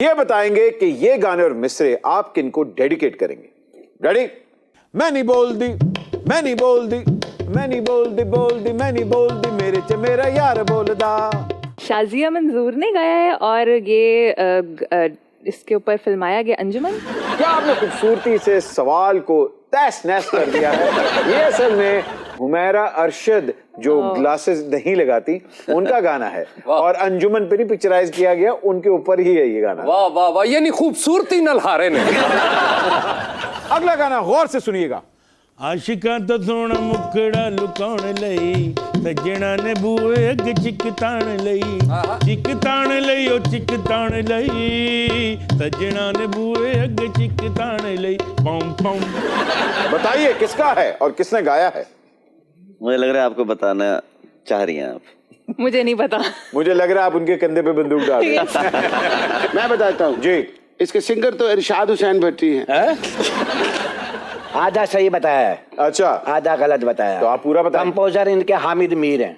ये बताएंगे कि ये गाने और मिसरे आप किनको डेडिकेट करेंगे। रेडी? मैं नहीं बोल दी, मैं नहीं बोल दी, मैं नहीं बोल दी, बोल दी, मैं नहीं बोल दी, मेरे च मेरा यार बोलदा। शाजिया मंजूर ने गाया है और ये इसके ऊपर फिल्माया गया अंजुमन। क्या आपने खूबसूरती से सवाल को तहस नहस कर दिया है। ये असल में हुमैरा अरशद जो ग्लासेस नहीं लगाती उनका गाना है और अंजुमन पे नहीं पिक्चराइज किया गया, उनके ऊपर ही है ये गाना। वाह वाह वाह, यानी खूबसूरती नल्हारे ने। अगला गाना गौर से सुनिएगा। आशिकां तो सोना मुकड़ा लुकाउण लई सजना ने बूए अग चिकताण लई चिकताण लई ओ चिकताण लई सजना ने बूए अग चिकताण लई पम पम। बताइए किसका है और किसने गाया है? मुझे लग रहा है आपको बताना चाह रही हैं आप। मुझे नहीं पता। मुझे लग रहा है आप उनके कंधे पे बंदूक डाल रहे हैं। मैं बताता हूँ जी। इसके सिंगर तो इरशाद हुसैन भट्टी हैं। आधा सही बताया है, अच्छा आधा गलत बताया। तो आप पूरा बताएं। कंपोजर इनके हामिद मीर हैं।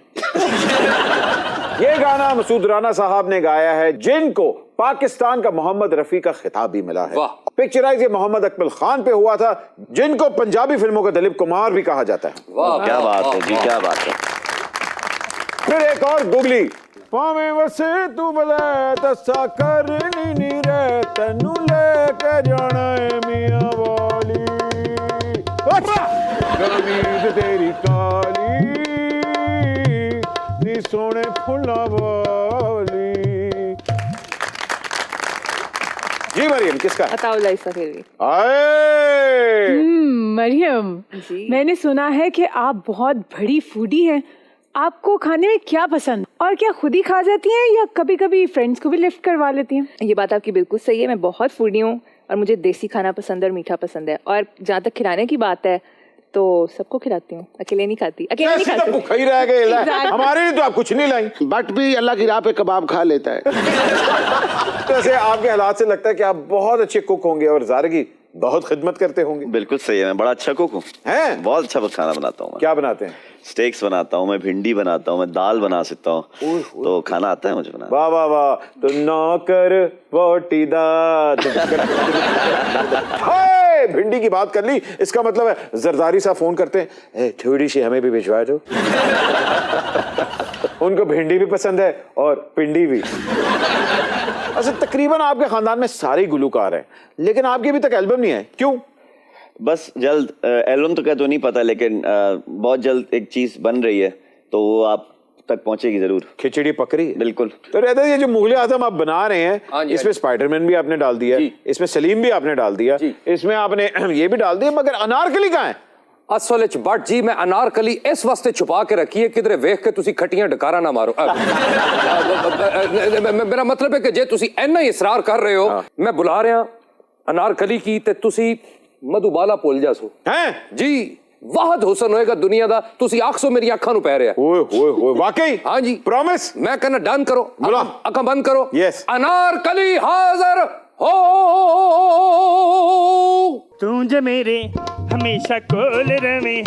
ये गाना मसूद राना साहब ने गाया है, जिनको पाकिस्तान का मोहम्मद रफी का खिताब भी मिला है। पिक्चराइज ये मोहम्मद अकमल खान पे हुआ था, जिनको पंजाबी फिल्मों का दिलीप कुमार भी कहा जाता है। वाह क्या बात है जी, क्या बात है। फिर एक और गुगली। पावे वसे तू बले तसा करनी नी रे तनु लेके जाना है मियां वाली। कमीज तेरी काली नी सोने फुल्ला वाली। जी मरियम, किसका? अताउल्ला इसफेरी। आए मरियम, मैंने सुना है कि आप बहुत बड़ी फूडी हैं। आपको खाने में क्या पसंद और क्या खुद ही खा जाती हैं या कभी कभी फ्रेंड्स को भी लिफ्ट करवा लेती हैं? ये बात आपकी बिल्कुल सही है, मैं बहुत फूडी हूँ और मुझे देसी खाना पसंद है और मीठा पसंद है। और जहाँ तक खिलाने की बात है तो सबको खिलाती हूँ, अकेले नहीं खाती। अकेले नहीं खाती, भूखा ही रह गए। हमारे लिए तो आप कुछ नहीं लाई। बट भी अल्लाह की राह पे कबाब खा लेता है। तो ऐसे आपके हालात से लगता है कि आप बहुत अच्छे कुक होंगे और ज़ाहिर की बहुत खिदमत करते होंगे। बिल्कुल सही है, मैं बड़ा अच्छा कुक हूँ। हैं? बहुत अच्छा खाना बनाता हूँ। क्या बनाते हैं? स्टेक्स बनाता हूँ मैं, भिंडी बनाता हूँ मैं, दाल बना सकता हूँ, तो खाना आता है मुझे बनाना। वाह वाह वाह। तो नौकर वोटीदा हाय, भिंडी की बात कर ली, इसका मतलब है जरदारी साहब फोन करते हैं, थोड़ी सी हमें भी भिजवा दो। उनको भिंडी भी पसंद है और पिंडी भी। अच्छा, तकरीबन आपके खानदान में सारे गुलूकार हैं, लेकिन आपकी अभी तक एल्बम नहीं है, क्यों? बस जल्द एल्बम तो क्या तो नहीं पता, लेकिन बहुत जल्द एक चीज बन रही है, तो वो आप तक पहुंचेगी जरूर। खिचड़ी पकड़ी? बिल्कुल। तो रहता है ये जो मुगले आजम आप बना रहे हैं, इसमें स्पाइडरमैन भी आपने डाल दिया, इसमें सलीम भी आपने डाल दिया, इसमें आपने ये भी डाल दिया, मगर अनारकली कहाँ है? असल च बट जी, मैं अनारकली इस वास्ते छुपा के रखी है किधरे वेख के तुसी खटियां डकारा ना मारो। मेरा मतलब है कि जे तुसी इन्ना ही इसरार कर रहे हो, मैं बुला रहा अनारकली की ते तुसी मधुबाला भुल जासो। हैं जी, वाहद हुसन होएगा दुनिया दा, तुसी आखसो मेरी अखां नु पै रहा। ओए होए होए, वाकई? हाँ जी, प्रॉमिस? मैं कहना डन करो, अखां बंद करो। यस। अनारकली हाजिर हो। तू जे मेरे हमेशा कोल रवे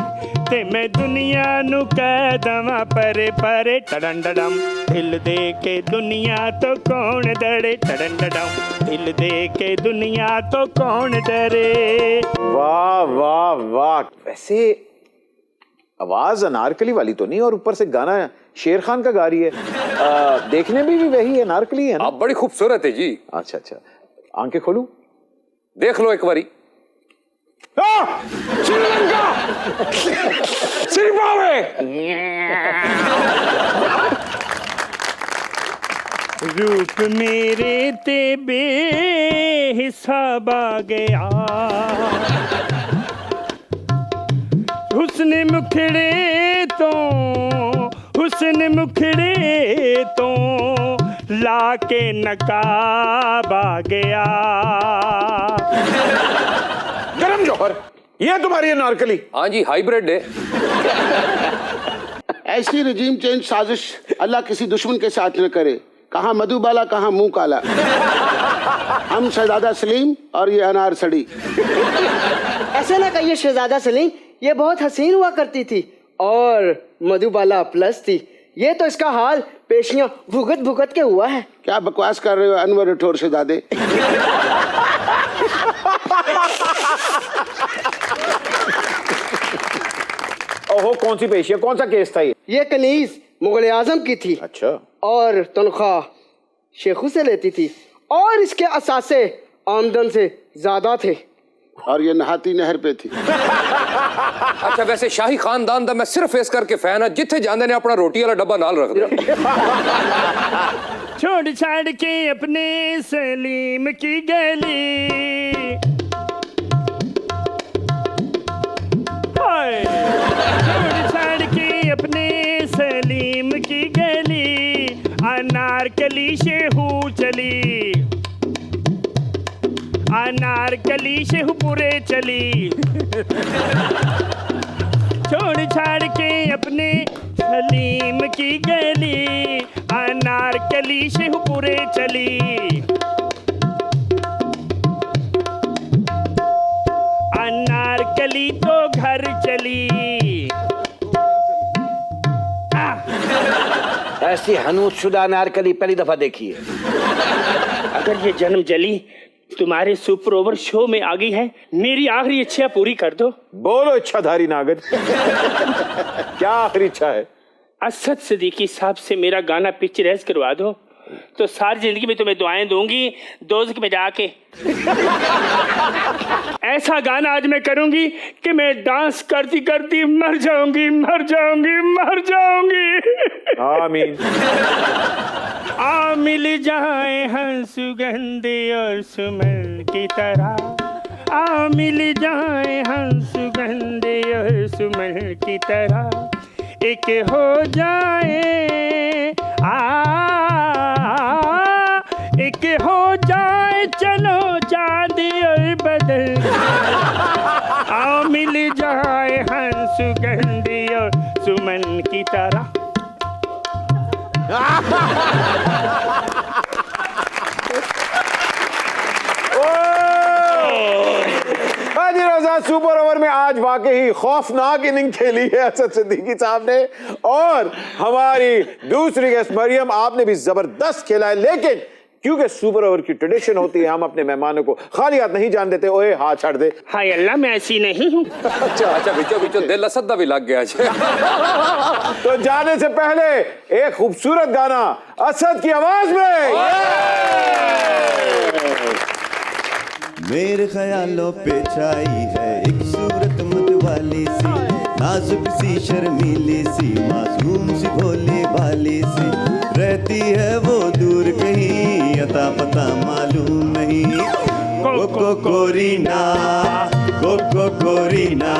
ते मैं दुनिया नु कह दवा परे परे टडन डडम। दिल दे के दुनिया तो कौन डरे, टडन डडम। दिल दे के दुनिया तो कौन डरे। वाह वाह वाह। वैसे आवाज अनारकली वाली तो नहीं, और ऊपर से गाना शेर खान का गा रही है। देखने में भी वही अनारकली है ना? आप बड़ी खूबसूरत है जी। अच्छा अच्छा, आंखें खोलूं? देख लो एक बारी। श्रीलंका सिरिपावे। रूप मेरे ते बेहिसाब आ गया, हुस्न मुखड़े तो हुस्न मुखड़े तो लाके नकाब आ गया। गरम जौहर, ये तुम्हारी अनारकली? हाँ जी, हाइब्रिड है। ऐसी रजीम चेंज साजिश अल्लाह किसी दुश्मन के साथ न करे। कहाँ मधुबाला, कहाँ मुंह काला। हम शहजादा सलीम और ये अनार सड़ी। ऐसे ना कहिए शहजादा सलीम, ये बहुत हसीन हुआ करती थी और मधुबाला प्लस थी। ये तो इसका हाल पेशियां भुगत भुगत के हुआ है। क्या बकवास कर रहे हो अनवर ठोर से दादे? ओहो, कौन सी पेशियां, कौन सा केस था ये कनीज मुगल आजम की थी। अच्छा। और तनख्वाह शेखू से लेती थी और इसके असासे आमदन से ज्यादा थे। और ये नहाती नहर पे थी। अच्छा, वैसे शाही खानदान दा मैं सिर्फ इस करके फैन है जिथे जांदे ने अपना रोटी वाला डब्बा नाल रख दे। छोड़ छाड़ के अपने सलीम की गली, छोड़ छाड़ के अपने सलीम की गली, अनारकली शेहू चली, अनारकली शेहूपुरे चली। छोड़ छाड़ के अपने सलीम की गली, अनारकली शेहूपुरे चली। अनारकली तो घर चली। ऐसी हनूतशुदा अनारकली पहली दफा देखी है। अगर ये जन्म जली तुम्हारे सुपर ओवर शो में आ गई है, मेरी आखिरी इच्छा पूरी कर दो। बोलो इच्छाधारी नागद। क्या आखिरी इच्छा है? असद सिद्दीकी साहब से मेरा गाना पिक्चराइज करवा दो, तो सारी जिंदगी में तुम्हें दुआएं दूंगी दोज़ख में जाके। ऐसा गाना आज मैं करूंगी कि मैं डांस करती करती मर जाऊंगी, मर जाऊंगी, मर जाऊंगी। आमीन। आ मिल जाए हम सुगंधे और सुमन की तरह, आ मिल जाए हम सुगंधे और सुमन की तरह, एक हो जाए एक हो जाए चलो चांद और बदल, आ मिल जाए हम सुगंधे और सुमन की तरह। सुपर ओवर में आज वाकई खौफनाक इनिंग खेली है असद सिद्दीकी साहब ने, और हमारी दूसरी गेस्ट मरियम, आपने भी जबरदस्त खेला है। लेकिन क्योंकि सुपर ओवर की ट्रेडिशन होती है, हम अपने मेहमानों को खाली हाथ नहीं जान देते। ओए हाथ छाड़ दे। हाय अल्लाह, मैं ऐसी नहीं हूँ। अच्छा, बीचों बीचों दिल असद दा भी लग गया। तो जाने से पहले एक खूबसूरत गाना असद की आवाज में। मेरे ख्यालों पे छाई है एक सूरत मतवाली सी, नाजुक सी शर्मीली सी, मासूम सी भोली भाली सी, रहती है वो दूर कहीं, अता पता मालूम नहीं। कोको कोरीना, कोको कोरीना,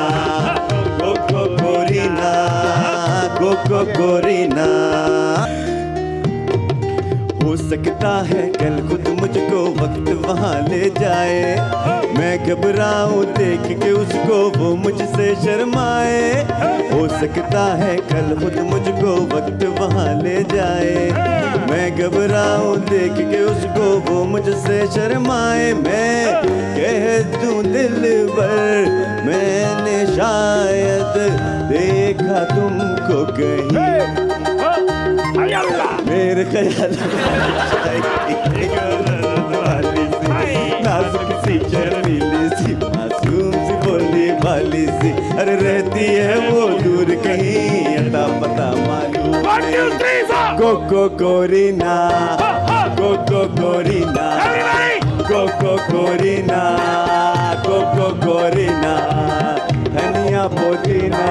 कोको कोरीना, कोको कोरीना। हो सकता है कल खुद मुझको वक्त वहाँ ले जाए, मैं घबराऊं देख के उसको वो मुझसे शर्माए। हो सकता है कल खुद मुझको वक्त वहाँ ले जाए, मैं घबराऊं देख के उसको वो मुझसे शर्माए। मैं कह दूं दिल भर मैंने शायद देखा तुमको कहीं, मेरे ख्याल नाजुक सी शर्मीली सी, मासूम सी भोली भाली सी, अरे रहती है वो दूर कहीं, अता पता मालूम नहीं। कोको कोरीना, कोको कोरीना, कोको कोरीना, कोको कोरीना, धनिया पुदीना,